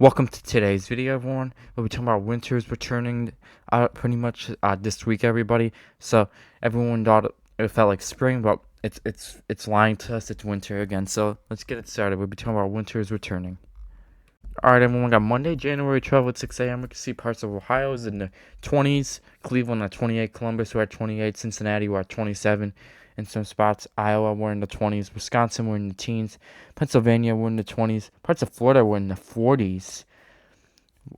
Welcome to today's video, everyone. We'll be talking about winter's returning pretty much this week, everybody. So everyone thought it felt like spring, but it's lying to us. It's winter again. So let's get it started. We'll be talking about winter's returning. All right, everyone. Got Monday, January 12th at 6 a.m. We can see parts of Ohio is in the 20s, Cleveland at 28, Columbus we're at 28, Cincinnati we're at 27. In some spots, Iowa we're in the 20s, Wisconsin we're in the teens, Pennsylvania we're in the 20s, parts of Florida we're in the 40s.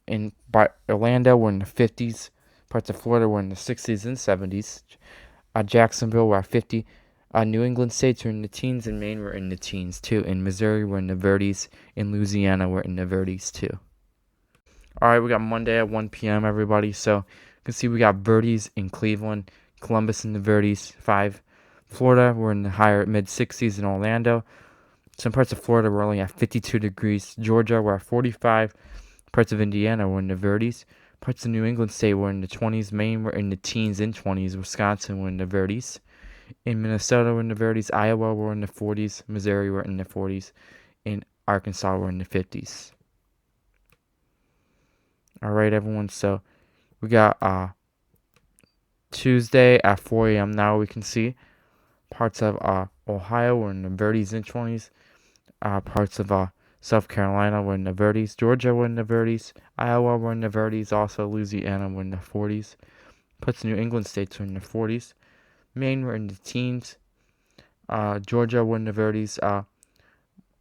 In Orlando, we're in the 50s. Parts of Florida, we're in the 60s and 70s. Jacksonville, we're at 50. New England states are in the teens. In Maine, we're in the teens too. In Missouri, we're in the 30s. In Louisiana, we're in the 30s too. All right, we got Monday at 1 p.m., everybody. So you can see we got 30s in Cleveland, Columbus in the 30s, 5. Florida, we're in the higher mid 60s in Orlando. Some parts of Florida, we're only at 52 degrees. Georgia, we're at 45. Parts of Indiana were in the 30s. Parts of New England state were in the 20s. Maine were in the teens and 20s. Wisconsin were in the 30s. In Minnesota were in the 30s. Iowa were in the 40s. Missouri were in the 40s. In Arkansas were in the 50s. All right, everyone. So we got Tuesday at 4 a.m. Now we can see parts of Ohio were in the 30s and 20s. Parts of South Carolina were in the 30s. Georgia were in the 30s. Iowa were in the 30s. Also, Louisiana were in the 40s. Parts of New England states were in the 40s. Maine were in the teens. Georgia were in the 30s.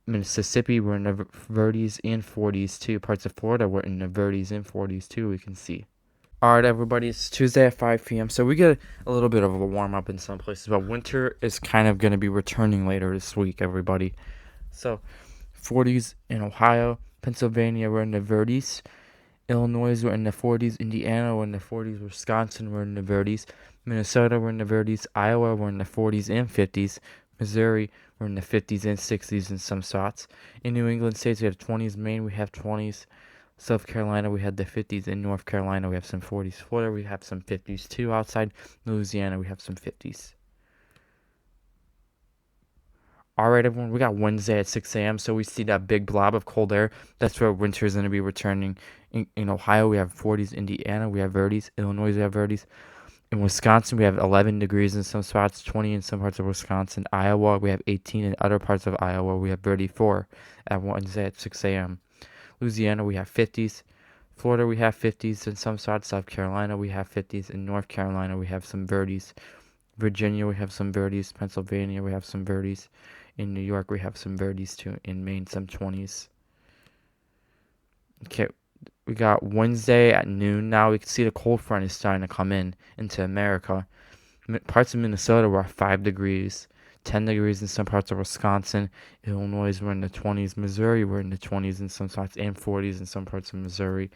Mississippi were in the 30s and 40s too. Parts of Florida were in the 30s and 40s too, we can see. All right, everybody, it's Tuesday at 5 p.m. So we get a little bit of a warm up in some places, but winter is kind of going to be returning later this week, everybody. So 40s in Ohio, Pennsylvania were in the 30s, Illinois were in the 40s, Indiana were in the 40s, Wisconsin were in the 30s, Minnesota were in the 30s, Iowa were in the 40s and 50s, Missouri were in the 50s and 60s in some spots. In New England states we have 20s, Maine we have 20s, South Carolina we had the 50s, in North Carolina we have some 40s, Florida we have some 50s too, outside Louisiana we have some 50s. All right, everyone, we got Wednesday at 6 a.m., so we see that big blob of cold air. That's where winter is going to be returning. In Ohio, we have 40s. Indiana, we have 30s. Illinois, we have 30s. In Wisconsin, we have 11 degrees in some spots, 20 in some parts of Wisconsin. Iowa, we have 18. In other parts of Iowa, we have 34 at Wednesday at 6 a.m. Louisiana, we have 50s. Florida, we have 50s in some spots. South Carolina, we have 50s. In North Carolina, we have some 30s. Virginia, we have some 30s. Pennsylvania, we have some 30s. In New York, we have some 30s too. In Maine, some 20s. Okay, we got Wednesday at noon. Now we can see the cold front is starting to come into America. Parts of Minnesota were at 5 degrees. 10 degrees in some parts of Wisconsin. Illinois were in the 20s. Missouri were in the 20s in some spots and 40s in some parts of Missouri.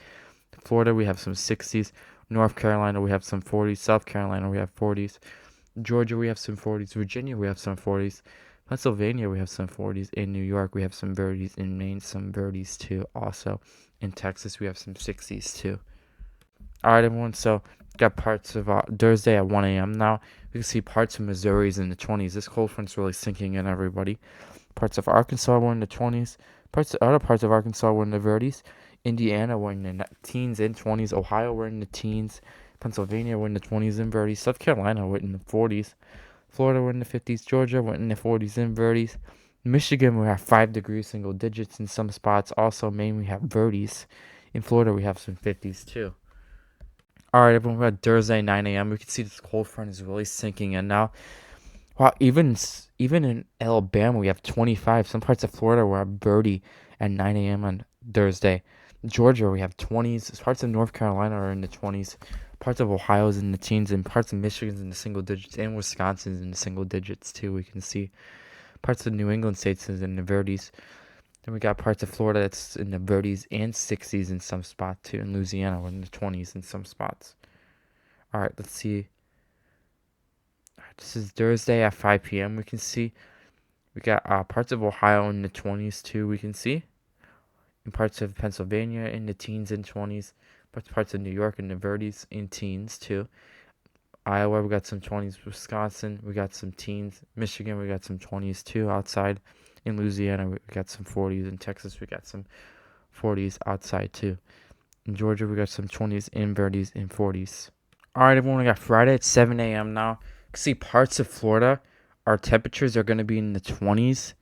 Florida, we have some 60s. North Carolina, we have some 40s. South Carolina, we have 40s. Georgia, we have some 40s. Virginia, we have some 40s. Pennsylvania, we have some 40s. In New York, we have some 30s. In Maine, some 30s too. Also, in Texas, we have some 60s too. All right, everyone. So, got parts of Thursday at 1 a.m. Now, we can see parts of Missouri's in the 20s. This cold front's really sinking in, everybody. Parts of Arkansas were in the 20s. Other parts of Arkansas were in the 30s. Indiana were in the teens and 20s. Ohio were in the teens. Pennsylvania were in the 20s and 30s. South Carolina were in the 40s. Florida were in the 50s. Georgia were in the 40s and 30s. Michigan, we have 5 degrees, single digits in some spots. Also, Maine, we have 30s. In Florida, we have some 50s too. All right, everyone, we got Thursday, 9 a.m. We can see this cold front is really sinking in now. Wow, even in Alabama, we have 25. Some parts of Florida were at 30 at 9 a.m. on Thursday. Georgia, we have 20s. Parts of North Carolina are in the 20s. Parts of Ohio is in the teens, and parts of Michigan is in the single digits, and Wisconsin is in the single digits too. We can see parts of New England states is in the 30s. Then we got parts of Florida that's in the 30s and 60s in some spots too. In Louisiana, we're in the 20s in some spots. All right, let's see. All right, this is Thursday at 5 p.m. We can see we got parts of Ohio in the 20s too. We can see in parts of Pennsylvania in the teens and 20s. Parts of New York in the 30s and teens too. Iowa, we got some 20s. Wisconsin, we got some teens. Michigan, we got some 20s too outside. In Louisiana, we got some 40s. In Texas, we got some 40s outside too. In Georgia, we got some 20s and 30s and 40s. All right, everyone, we got Friday at 7 a.m. now. You can see parts of Florida, our temperatures are going to be in the 20s,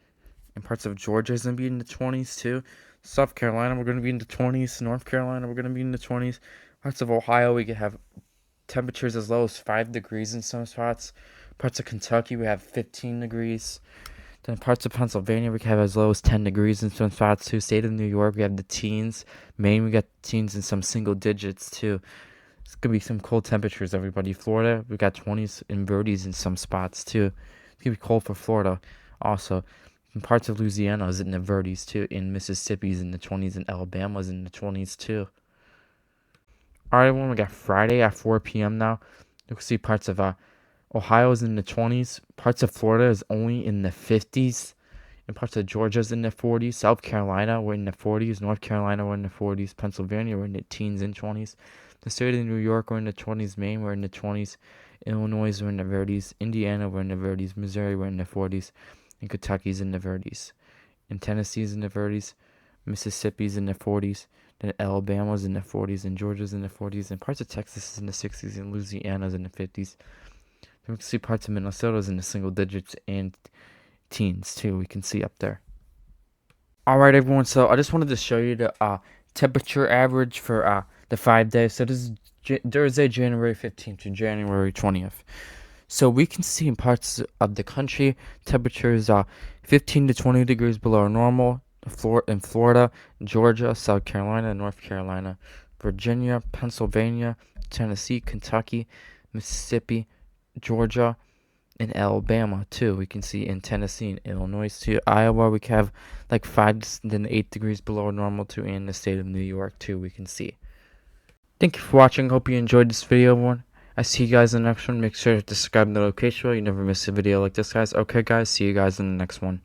and parts of Georgia is going to be in the 20s too. South Carolina, we're going to be in the 20s. North Carolina, we're going to be in the 20s. Parts of Ohio, we could have temperatures as low as 5 degrees in some spots. Parts of Kentucky, we have 15 degrees. Then parts of Pennsylvania, we can have as low as 10 degrees in some spots too. State of New York, we have the teens. Maine, we got teens in some single digits too. It's going to be some cold temperatures, everybody. Florida, we got 20s and 30s in some spots too. It's going to be cold for Florida also. In parts of Louisiana is in the 30s too. In Mississippi is in the 20s, and Alabama is in the 20s too. All right, everyone, we got Friday at 4 p.m. now. You can see parts of Ohio is in the 20s. Parts of Florida is only in the 50s. And parts of Georgia is in the 40s. South Carolina, we're in the 40s. North Carolina, we're in the 40s. Pennsylvania, we're in the teens and 20s. The state of New York, we're in the 20s. Maine, we're in the 20s. Illinois, we're in the 30s. Indiana, we're in the 30s. Missouri, we're in the 40s. And Kentucky's in the 30s. And Tennessee's in the 30s. Mississippi's in the 40s. Then Alabama's in the 40s. And Georgia's in the 40s. And parts of Texas is in the 60s. And Louisiana's in the 50s. We can see parts of Minnesota's in the single digits and teens too. We can see up there. All right, everyone. So I just wanted to show you the temperature average for the 5 days. So this is Thursday, January 15th to January 20th. So we can see in parts of the country temperatures 15 to 20 degrees below normal. In Florida, Georgia, South Carolina, North Carolina, Virginia, Pennsylvania, Tennessee, Kentucky, Mississippi, Georgia, and Alabama too. We can see in Tennessee and Illinois too. Iowa, we can have like 5 then 8 degrees below normal too. And the state of New York too, we can see. Thank you for watching. Hope you enjoyed this video, everyone. I see you guys in the next one. Make sure to subscribe to the location so you never miss a video like this, guys. Okay, guys, see you guys in the next one.